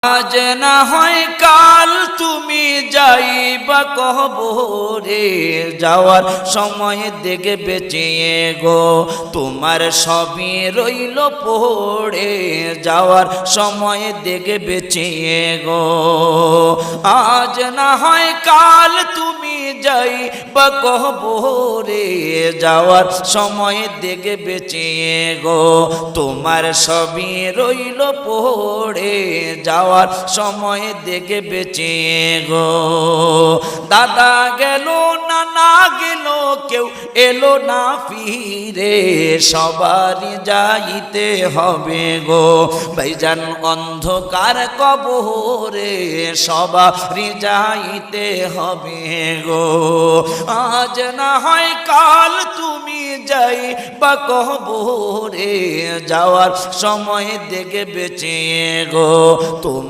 আজ না হয় কাল তুমি যাইবা কবরে, যাওয়ার সময় দেখে বেঁচে গো তোমার সবই রইল পড়ে, যাওয়ার সময় দেখে বেঁচে গো। আজ না হয় কাল তুমি যাইবা কবরে, যাওয়ার সময় দেখে বেঁচে গো তোমার সবই রইল পড়ে, যাওয়ার সময় দেখে বেঁচে গো। দাদা গেল নানা গেল কেউ এলো না ফিরে, সবারই যাইতে হবে গো ভাইজান অন্ধকার কবরে, সবারই যাইতে হবে গো। আজ না হয় কাল তুমি যাইবা কবরে, যাওয়ার সময় দেখে বেঁচে গো তোমার